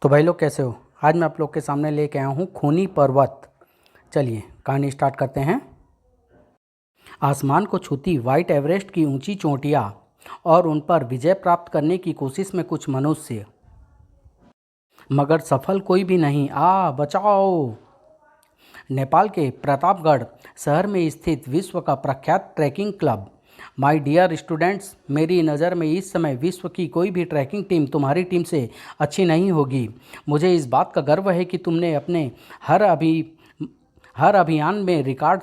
तो भाई लोग कैसे हो। आज मैं आप लोग के सामने लेके आया हूँ खूनी पर्वत। चलिए कहानी स्टार्ट करते हैं। आसमान को छूती वाइट एवरेस्ट की ऊंची चोटियाँ और उन पर विजय प्राप्त करने की कोशिश में कुछ मनुष्य, मगर सफल कोई भी नहीं। बचाओ। नेपाल के प्रतापगढ़ शहर में स्थित विश्व का प्रख्यात trekking club. My dear students, मेरी नज़र में इस समय विश्व की कोई भी ट्रैकिंग टीम तुम्हारी टीम से अच्छी नहीं होगी। मुझे इस बात का गर्व है कि तुमने अपने हर अभी हर अभियान में रिकॉर्ड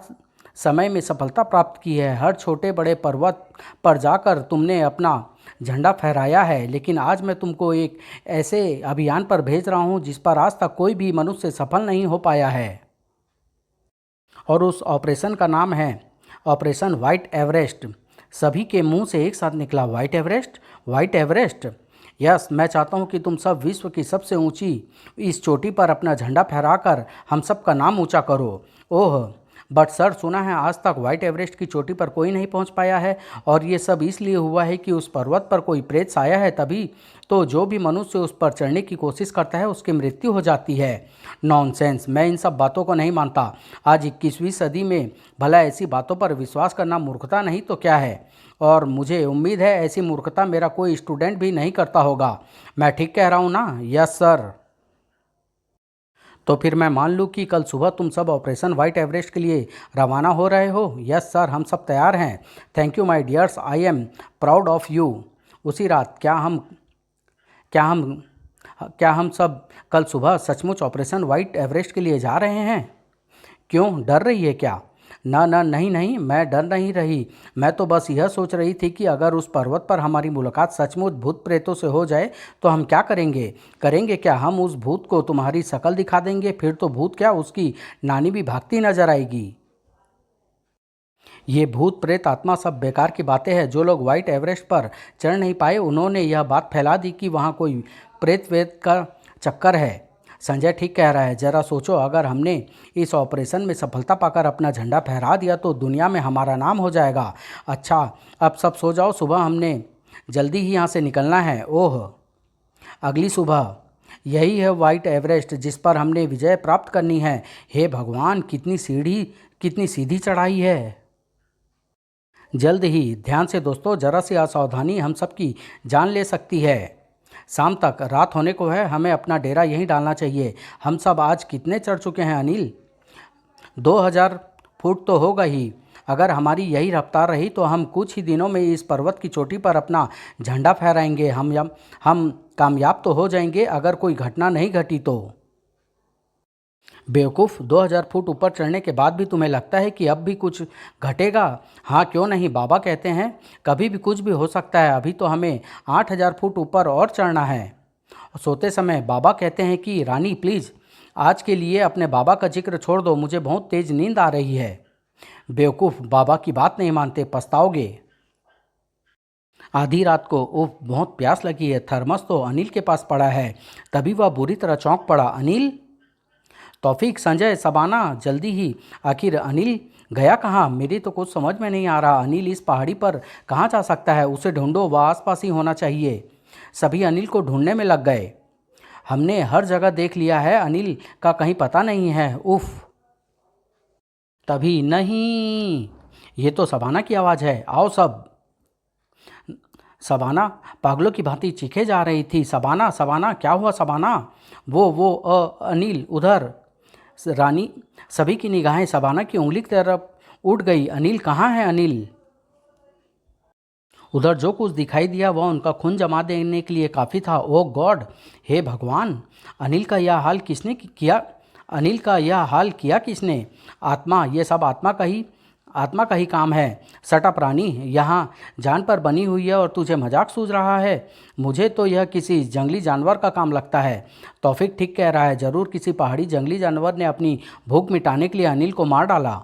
समय में सफलता प्राप्त की है। हर छोटे बड़े पर्वत पर जाकर तुमने अपना झंडा फहराया है। लेकिन आज मैं तुमको एक ऐसे अभियान पर भेज रहा हूँ जिस पर आज तक कोई भी मनुष्य सफल नहीं हो पाया है, और उस ऑपरेशन का नाम है ऑपरेशन वाइट एवरेस्ट। सभी के मुंह से एक साथ निकला, white Everest, white Everest. Yes, मैं चाहता हूं कि तुम सब विश्व की सबसे ऊंची इस चोटी पर अपना झंडा फहराकर हम सब का नाम ऊंचा करो। ओह, बट सर, सुना है आज तक वाइट एवरेस्ट की चोटी पर कोई नहीं पहुंच पाया है, और ये सब इसलिए हुआ है कि उस पर्वत पर कोई प्रेत साया है, तभी तो जो भी मनुष्य उस पर चढ़ने की कोशिश करता है उसकी मृत्यु हो जाती है। नॉनसेंस, मैं इन सब बातों को नहीं मानता। आज 21वीं सदी में भला ऐसी बातों पर विश्वास करना मूर्खता नहीं तो क्या है, और मुझे उम्मीद है ऐसी मूर्खता मेरा कोई स्टूडेंट भी नहीं करता होगा। मैं ठीक कह रहा हूँ ना? Yes sir. तो फिर मैं मान लूँ कि कल सुबह तुम सब ऑपरेशन वाइट एवरेस्ट के लिए रवाना हो रहे हो? यस सर, हम सब तैयार हैं। Thank you my dears, I am proud of you. उसी रात क्या हम क्या हम सब कल सुबह सचमुच ऑपरेशन वाइट एवरेस्ट के लिए जा रहे हैं? क्यों, डर रही है क्या? ना ना, नहीं नहीं, मैं डर नहीं रही। मैं तो बस यह सोच रही थी कि अगर उस पर्वत पर हमारी मुलाकात सचमुच भूत प्रेतों से हो जाए तो हम क्या करेंगे। करेंगे क्या, हम उस भूत को तुम्हारी शक्ल दिखा देंगे, फिर तो भूत क्या, उसकी नानी भी भागती नजर आएगी। ये भूत प्रेत आत्मा सब बेकार की बातें हैं। जो लोग वाइट एवरेस्ट पर चढ़ नहीं पाए उन्होंने यह बात फैला दी कि वहाँ कोई प्रेत वेत का चक्कर है। संजय ठीक कह रहा है। जरा सोचो, अगर हमने इस ऑपरेशन में सफलता पाकर अपना झंडा फहरा दिया तो दुनिया में हमारा नाम हो जाएगा। अच्छा, अब सब सो जाओ, सुबह हमने जल्दी ही यहाँ से निकलना है। ओह, अगली सुबह? यही है वाइट एवरेस्ट जिस पर हमने विजय प्राप्त करनी है। हे भगवान, कितनी सीधी चढ़ाई है। जल्द ही, ध्यान से दोस्तों, जरा सी असावधानी हम सबकी जान ले सकती है। शाम तक, रात होने को है, हमें अपना डेरा यहीं डालना चाहिए। हम सब आज कितने चढ़ चुके हैं अनिल? 2000 फुट तो होगा ही। अगर हमारी यही रफ्तार रही तो हम कुछ ही दिनों में इस पर्वत की चोटी पर अपना झंडा फहराएंगे। हम कामयाब तो हो जाएंगे अगर कोई घटना नहीं घटी तो। बेवकूफ़, 2000 फुट ऊपर चढ़ने के बाद भी तुम्हें लगता है कि अब भी कुछ घटेगा? हाँ, क्यों नहीं, बाबा कहते हैं कभी भी कुछ भी हो सकता है। अभी तो हमें 8000 फुट ऊपर और चढ़ना है। सोते समय बाबा कहते हैं कि रानी प्लीज़ आज के लिए अपने बाबा का जिक्र छोड़ दो, मुझे बहुत तेज़ नींद आ रही है। बेवकूफ़, बाबा की बात नहीं मानते, पछताओगे। आधी रात को, उफ, बहुत प्यास लगी है। थर्मस तो अनिल के पास पड़ा है। तभी वह बुरी तरह चौंक पड़ा। अनिल? तौफीक, संजय, सबाना, जल्दी ही। आखिर अनिल गया कहाँ? मेरी तो कुछ समझ में नहीं आ रहा। अनिल इस पहाड़ी पर कहाँ जा सकता है? उसे ढूंढो, वह आसपास ही होना चाहिए। सभी अनिल को ढूंढने में लग गए। हमने हर जगह देख लिया है, अनिल का कहीं पता नहीं है। उफ। तभी नहीं, ये तो सबाना की आवाज़ है। आओ सब। सबाना पागलों की भांति चीखे जा रही थी। सबाना, सबाना, क्या हुआ सबाना? अनिल उधर। रानी, सभी की निगाहें सबाना की उंगली की तरफ उठ गई। अनिल कहाँ है? अनिल? उधर जो कुछ दिखाई दिया वह उनका खून जमा देने के लिए काफ़ी था। ओह गॉड, हे भगवान, अनिल का यह हाल किसने किया? अनिल का यह हाल किया किसने? आत्मा, ये सब आत्मा का ही काम है। सटअप रानी, यहाँ जान पर बनी हुई है और तुझे मजाक सूझ रहा है। मुझे तो यह किसी जंगली जानवर का काम लगता है। तौफीक ठीक कह रहा है, ज़रूर किसी पहाड़ी जंगली जानवर ने अपनी भूख मिटाने के लिए अनिल को मार डाला।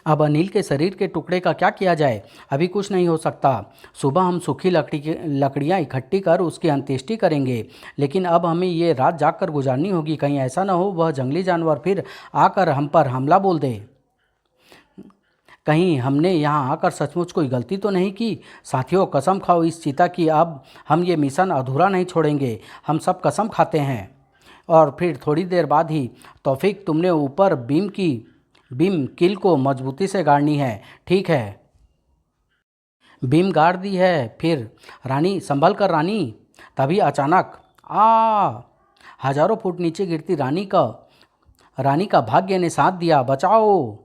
अब अनिल के शरीर के टुकड़े का क्या किया जाए? अभी कुछ नहीं हो सकता। सुबह हम सूखी लकड़ियाँ इकट्ठी कर उसकी अंत्येष्टि करेंगे। लेकिन अब हमें ये रात जाग कर गुजारनी होगी। कहीं ऐसा न हो वह जंगली जानवर फिर आकर हम पर हमला बोल दे। कहीं हमने यहाँ आकर सचमुच कोई गलती तो नहीं की? साथियों, कसम खाओ इस चीता की, अब हम ये मिशन अधूरा नहीं छोड़ेंगे। हम सब कसम खाते हैं। और फिर थोड़ी देर बाद ही, तौफीक, तुमने ऊपर बीम किल को मजबूती से गाड़नी है, ठीक है? बीम गाड़ दी है। फिर रानी, संभल कर रानी। तभी अचानक हजारों फुट नीचे गिरती रानी का भाग्य ने साथ दिया। बचाओ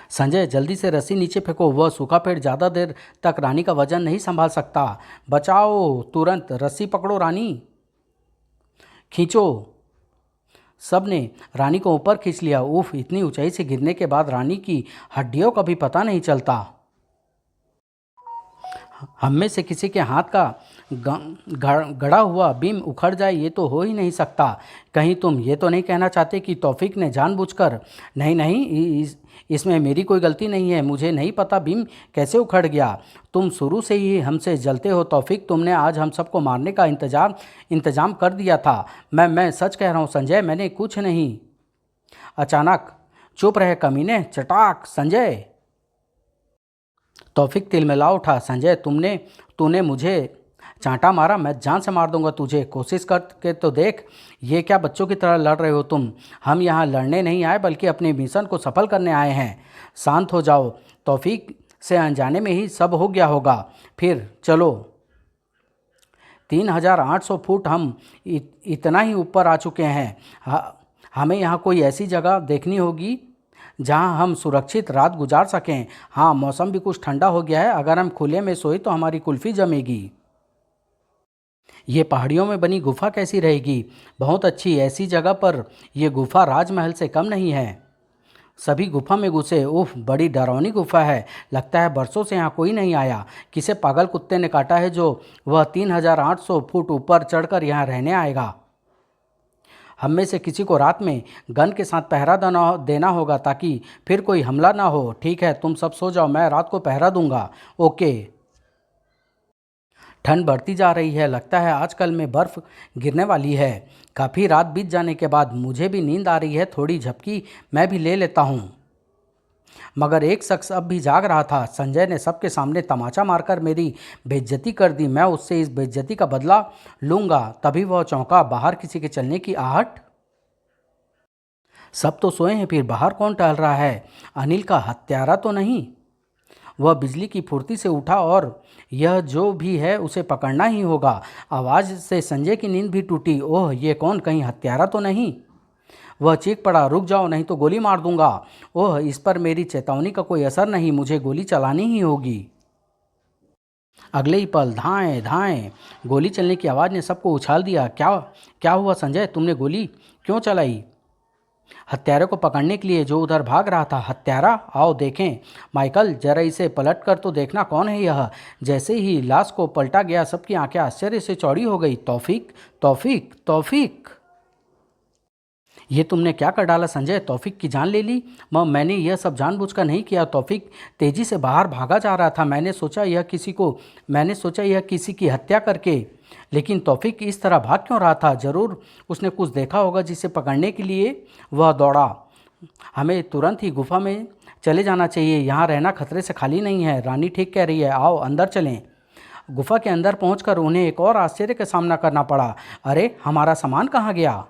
संजय, जल्दी से रस्सी नीचे फेंको, वह सूखा पेड़ ज़्यादा देर तक रानी का वजन नहीं संभाल सकता। बचाओ, तुरंत रस्सी पकड़ो रानी, खींचो। सब ने रानी को ऊपर खींच लिया। उफ, इतनी ऊंचाई से गिरने के बाद रानी की हड्डियों का भी पता नहीं चलता। हम में से किसी के हाथ का गड़ा हुआ बीम उखड़ जाए, ये तो हो ही नहीं सकता। कहीं तुम ये तो नहीं कहना चाहते कि तौफीक ने जानबूझकर? नहीं, इसमें मेरी कोई गलती नहीं है। मुझे नहीं पता बीम कैसे उखड़ गया। तुम शुरू से ही हमसे जलते हो तौफीक। तुमने आज हम सबको मारने का इंतजाम कर दिया था। मैं सच कह रहा हूँ संजय, मैंने कुछ नहीं। अचानक, चुप रहे कमीने। चटाक, संजय। तौफीक तिलमिला उठा। संजय, तूने मुझे चांटा मारा, मैं जान से मार दूंगा तुझे। कोशिश करके तो देख। ये क्या बच्चों की तरह लड़ रहे हो तुम? हम यहाँ लड़ने नहीं आए, बल्कि अपने मिशन को सफल करने आए हैं। शांत हो जाओ। तौफीक से अनजाने में ही सब हो गया होगा। फिर चलो। 3800 फुट हम इतना ही ऊपर आ चुके हैं। हमें यहाँ कोई ऐसी जगह देखनी होगी जहाँ हम सुरक्षित रात गुजार सकें। हाँ, मौसम भी कुछ ठंडा हो गया है। अगर हम खुले में सोए तो हमारी कुल्फ़ी जमेगी। ये पहाड़ियों में बनी गुफा कैसी रहेगी? बहुत अच्छी। ऐसी जगह पर यह गुफा राजमहल से कम नहीं है। सभी गुफा में घुसे। उफ, बड़ी डरावनी गुफा है। लगता है बरसों से यहाँ कोई नहीं आया। किसे पागल कुत्ते ने काटा है जो वह 3800 फुट ऊपर चढ़कर यहाँ रहने आएगा? हम में से किसी को रात में गन के साथ पहरा देना होगा ताकि फिर कोई हमला ना हो। ठीक है, तुम सब सो जाओ, मैं रात को पहरा दूंगा। ओके। ठंड बढ़ती जा रही है। लगता है आजकल में बर्फ़ गिरने वाली है। काफ़ी रात बीत जाने के बाद मुझे भी नींद आ रही है। थोड़ी झपकी मैं भी ले लेता हूँ। मगर एक शख्स अब भी जाग रहा था। संजय ने सबके सामने तमाचा मारकर मेरी बेइज्जती कर दी। मैं उससे इस बेइज्जती का बदला लूँगा। तभी वह चौंका। बाहर किसी के चलने की आहट। सब तो सोए हैं, फिर बाहर कौन टहल रहा है? अनिल का हत्यारा तो नहीं? वह बिजली की फुर्ती से उठा और यह जो भी है उसे पकड़ना ही होगा। आवाज़ से संजय की नींद भी टूटी। ओह, ये कौन? कहीं हत्यारा तो नहीं? वह चीख पड़ा। रुक जाओ, नहीं तो गोली मार दूंगा। ओह, इस पर मेरी चेतावनी का कोई असर नहीं। मुझे गोली चलानी ही होगी। अगले ही पल धाएं धाएं गोली चलने की आवाज़ ने सबको उछाल दिया। क्या हुआ संजय? तुमने गोली क्यों चलाई? हत्यारे को पकड़ने के लिए जो उधर भाग रहा था। हत्यारा? आओ देखें। माइकल, जरा इसे पलट कर तो देखना, कौन है यह? जैसे ही लाश को पलटा गया, सबकी आंखें आश्चर्य से चौड़ी हो गई। तौफीक, तौफीक, तौफीक! ये तुमने क्या कर डाला संजय? तौफीक की जान ले ली? मैंने यह सब जानबूझकर नहीं किया। तौफीक तेजी से बाहर भागा जा रहा था। मैंने सोचा यह किसी की हत्या करके। लेकिन तौफीक इस तरह भाग क्यों रहा था? ज़रूर उसने कुछ देखा होगा जिसे पकड़ने के लिए वह दौड़ा। हमें तुरंत ही गुफा में चले जाना चाहिए। यहाँ रहना खतरे से खाली नहीं है। रानी ठीक कह रही है। आओ अंदर चलें। गुफा के अंदर पहुंचकर उन्हें एक और आश्चर्य का सामना करना पड़ा। अरे, हमारा सामान कहाँ गया?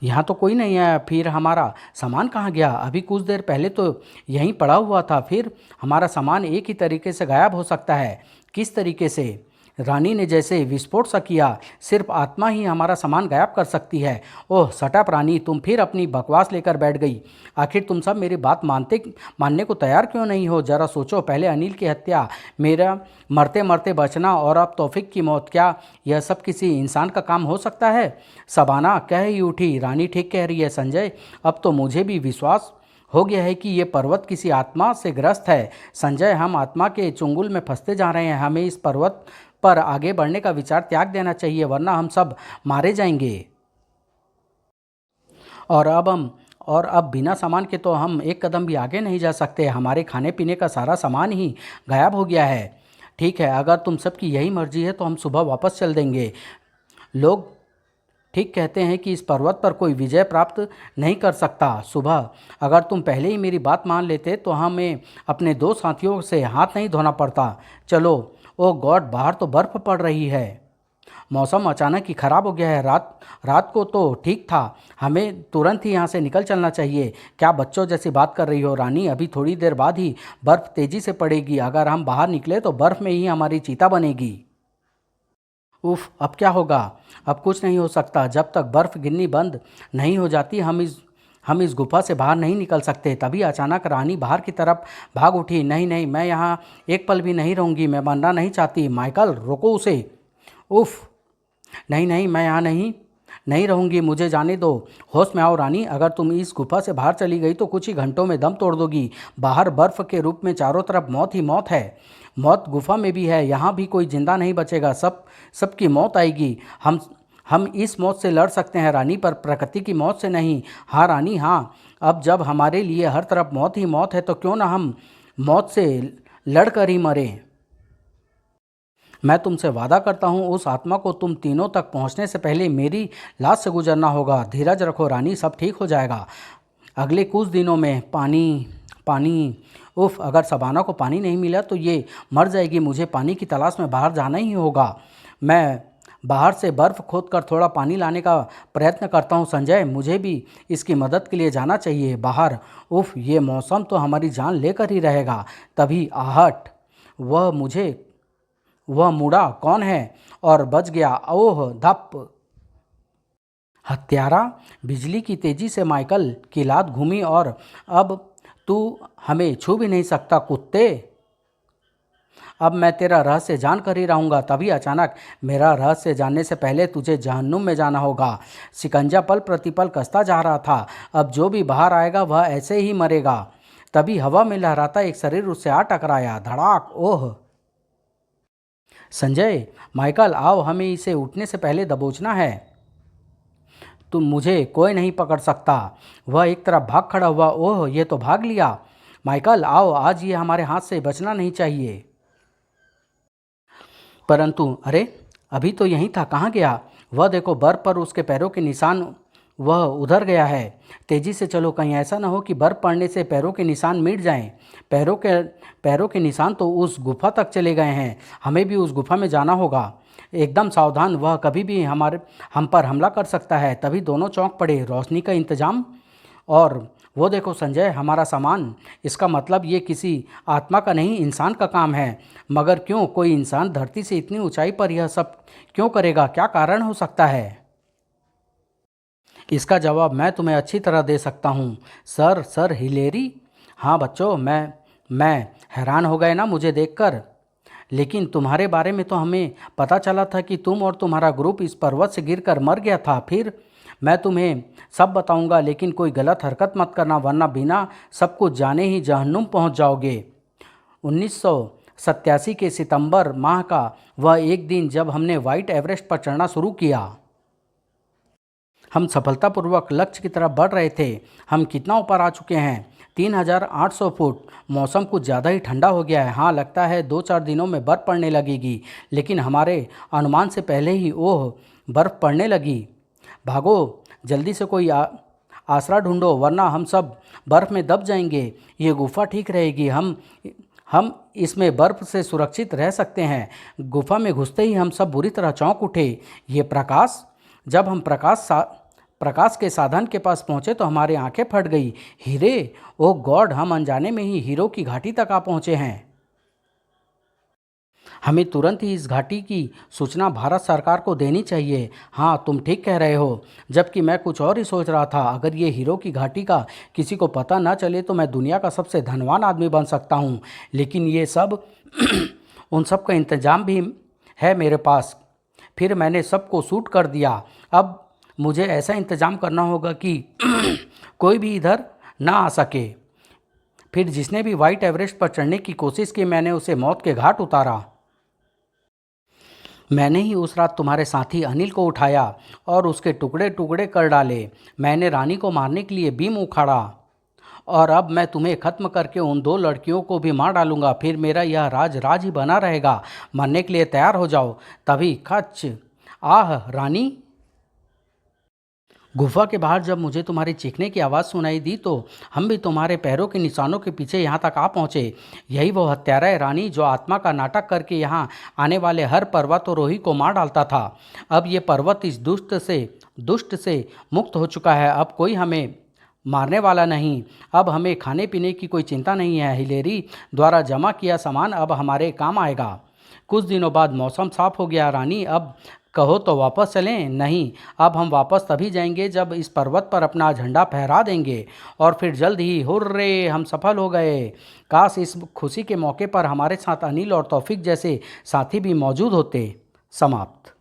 यहाँ तो कोई नहीं आया। फिर हमारा सामान कहाँ गया? अभी कुछ देर पहले तो यहीं पड़ा हुआ था। फिर हमारा सामान एक ही तरीके से गायब हो सकता है। किस तरीके से? रानी ने जैसे विस्फोट सा किया। सिर्फ आत्मा ही हमारा सामान गायब कर सकती है। ओह शट अप रानी, तुम फिर अपनी बकवास लेकर बैठ गई। आखिर तुम सब मेरी बात मानने को तैयार क्यों नहीं हो? ज़रा सोचो, पहले अनिल की हत्या, मेरा मरते मरते बचना और अब तौफीक की मौत। क्या यह सब किसी इंसान का काम हो सकता है? शबाना कह ही उठी। रानी ठीक कह रही है संजय। अब तो मुझे भी विश्वास हो गया है कि ये पर्वत किसी आत्मा से ग्रस्त है। संजय, हम आत्मा के चुंगल में फंसते जा रहे हैं। हमें इस पर्वत पर आगे बढ़ने का विचार त्याग देना चाहिए, वरना हम सब मारे जाएंगे। और अब बिना सामान के तो हम एक कदम भी आगे नहीं जा सकते। हमारे खाने पीने का सारा सामान ही गायब हो गया है। ठीक है, अगर तुम सबकी यही मर्जी है तो हम सुबह वापस चल देंगे। लोग ठीक कहते हैं कि इस पर्वत पर कोई विजय प्राप्त नहीं कर सकता। सुबह अगर तुम पहले ही मेरी बात मान लेते तो हमें अपने दो साथियों से हाथ नहीं धोना पड़ता। चलो। ओह गॉड, बाहर तो बर्फ़ पड़ रही है। मौसम अचानक ही ख़राब हो गया है। रात रात को तो ठीक था। हमें तुरंत ही यहाँ से निकल चलना चाहिए। क्या बच्चों जैसी बात कर रही हो रानी? अभी थोड़ी देर बाद ही बर्फ़ तेज़ी से पड़ेगी। अगर हम बाहर निकले तो बर्फ़ में ही हमारी चीता बनेगी। उफ, अब क्या होगा? अब कुछ नहीं हो सकता। जब तक बर्फ़ गिरनी बंद नहीं हो जाती हम इस गुफा से बाहर नहीं निकल सकते। तभी अचानक रानी बाहर की तरफ भाग उठी। नहीं नहीं, मैं यहाँ एक पल भी नहीं रहूँगी। मैं मरना नहीं चाहती। माइकल, रोको उसे। उफ, नहीं नहीं, मैं यहाँ नहीं नहीं रहूँगी। मुझे जाने दो। होश में आओ रानी। अगर तुम इस गुफा से बाहर चली गई तो कुछ ही घंटों में दम तोड़ दोगी। बाहर बर्फ़ के रूप में चारों तरफ मौत ही मौत है। मौत गुफा में भी है। यहाँ भी कोई जिंदा नहीं बचेगा। सबकी मौत आएगी। हम इस मौत से लड़ सकते हैं रानी, पर प्रकृति की मौत से नहीं। हाँ रानी, हाँ। अब जब हमारे लिए हर तरफ मौत ही मौत है तो क्यों ना हम मौत से लड़ कर ही मरें। मैं तुमसे वादा करता हूँ, उस आत्मा को तुम तीनों तक पहुँचने से पहले मेरी लाश से गुजरना होगा। धीरज रखो रानी, सब ठीक हो जाएगा। अगले कुछ दिनों में पानी पानी। उफ, अगर सबाना को पानी नहीं मिला तो ये मर जाएगी। मुझे पानी की तलाश में बाहर जाना ही होगा। मैं बाहर से बर्फ़ खोद कर थोड़ा पानी लाने का प्रयत्न करता हूँ। संजय, मुझे भी इसकी मदद के लिए जाना चाहिए बाहर। उफ, ये मौसम तो हमारी जान लेकर ही रहेगा। तभी आहट। वह मुड़ा। कौन है? और बच गया। ओह धप। हत्यारा। बिजली की तेजी से माइकल की लात घूमी। और अब तू हमें छू भी नहीं सकता कुत्ते। अब मैं तेरा रहस्य जान कर ही रहूँगा। तभी अचानक, मेरा रहस्य जानने से पहले तुझे जहन्नुम में जाना होगा। शिकंजा पल प्रतिपल कसता जा रहा था। अब जो भी बाहर आएगा वह ऐसे ही मरेगा। तभी हवा में लहराता एक शरीर उससे आ टकराया। धड़ाक। ओह संजय, माइकल, आओ, हमें इसे उठने से पहले दबोचना है। तुम मुझे कोई नहीं पकड़ सकता। वह एक तरफ भाग खड़ा हुआ। ओह, ये तो भाग लिया। माइकल, आओ, आज ये हमारे हाथ से बचना नहीं चाहिए। परंतु अरे, अभी तो यहीं था, कहाँ गया? वह देखो, बर्फ पर उसके पैरों के निशान। वह उधर गया है। तेजी से चलो, कहीं ऐसा ना हो कि बर्फ पड़ने से पैरों के निशान मिट जाएं। पैरों के निशान तो उस गुफा तक चले गए हैं। हमें भी उस गुफा में जाना होगा। एकदम सावधान, वह कभी भी हम पर हमला कर सकता है। तभी दोनों चौंक पड़े। रोशनी का इंतजाम? और वो देखो संजय, हमारा सामान। इसका मतलब ये किसी आत्मा का नहीं, इंसान का काम है। मगर क्यों? कोई इंसान धरती से इतनी ऊंचाई पर यह सब क्यों करेगा? क्या कारण हो सकता है? इसका जवाब मैं तुम्हें अच्छी तरह दे सकता हूँ। Sir Hillary. हाँ बच्चों, मैं हैरान हो गए ना मुझे देखकर। लेकिन तुम्हारे बारे में तो हमें पता चला था कि तुम और तुम्हारा ग्रुप इस पर्वत से गिरकर मर गया था। फिर मैं तुम्हें सब बताऊंगा, लेकिन कोई गलत हरकत मत करना, वरना बिना सब कुछ जाने ही जहन्नुम पहुंच जाओगे। 1987 के सितंबर माह का वह एक दिन जब हमने व्हाइट एवरेस्ट पर चढ़ना शुरू किया। हम सफलतापूर्वक लक्ष्य की तरफ बढ़ रहे थे। हम कितना ऊपर आ चुके हैं? 3800 फुट। मौसम कुछ ज़्यादा ही ठंडा हो गया है। हाँ, लगता है 2-4 दिनों में बर्फ़ पड़ने लगेगी। लेकिन हमारे अनुमान से पहले ही ओह, बर्फ़ पड़ने लगी। भागो, जल्दी से कोई आसरा ढूंढो, वरना हम सब बर्फ़ में दब जाएंगे। ये गुफा ठीक रहेगी। हम इसमें बर्फ़ से सुरक्षित रह सकते हैं। गुफा में घुसते ही हम सब बुरी तरह चौंक उठे। ये प्रकाश! जब हम प्रकाश के साधन के पास पहुँचे तो हमारी आंखें फट गई। हीरे! ओह गॉड, हम अनजाने में ही हीरो की घाटी तक आ पहुँचे हैं। हमें तुरंत ही इस घाटी की सूचना भारत सरकार को देनी चाहिए। हाँ, तुम ठीक कह रहे हो। जबकि मैं कुछ और ही सोच रहा था। अगर ये हीरो की घाटी का किसी को पता ना चले तो मैं दुनिया का सबसे धनवान आदमी बन सकता हूँ। लेकिन ये सब उन सब का इंतजाम भी है मेरे पास। फिर मैंने सबको शूट कर दिया। अब मुझे ऐसा इंतज़ाम करना होगा कि कोई भी इधर ना आ सके। फिर जिसने भी व्हाइट एवरेस्ट पर चढ़ने की कोशिश की, मैंने उसे मौत के घाट उतारा। मैंने ही उस रात तुम्हारे साथी अनिल को उठाया और उसके टुकड़े टुकड़े कर डाले। मैंने रानी को मारने के लिए बीम उखाड़ा। और अब मैं तुम्हें ख़त्म करके उन 2 लड़कियों को भी मार डालूंगा। फिर मेरा यह राज ही बना रहेगा। मरने के लिए तैयार हो जाओ। तभी खच। आह रानी! गुफा के बाहर जब मुझे तुम्हारी चीखने की आवाज़ सुनाई दी तो हम भी तुम्हारे पैरों के निशानों के पीछे यहाँ तक आ पहुँचे। यही वो हत्यारा है रानी, जो आत्मा का नाटक करके यहाँ आने वाले हर पर्वतारोही को मार डालता था। अब ये पर्वत इस दुष्ट से मुक्त हो चुका है। अब कोई हमें मारने वाला नहीं। अब हमें खाने पीने की कोई चिंता नहीं है। हिलेरी द्वारा जमा किया सामान अब हमारे काम आएगा। कुछ दिनों बाद मौसम साफ हो गया। रानी, अब कहो तो वापस चलें? नहीं, अब हम वापस तभी जाएंगे जब इस पर्वत पर अपना झंडा फहरा देंगे और फिर जल्द ही हुर्रे, हम सफल हो गए। काश इस खुशी के मौके पर हमारे साथ अनिल और तौफीक जैसे साथी भी मौजूद होते। समाप्त।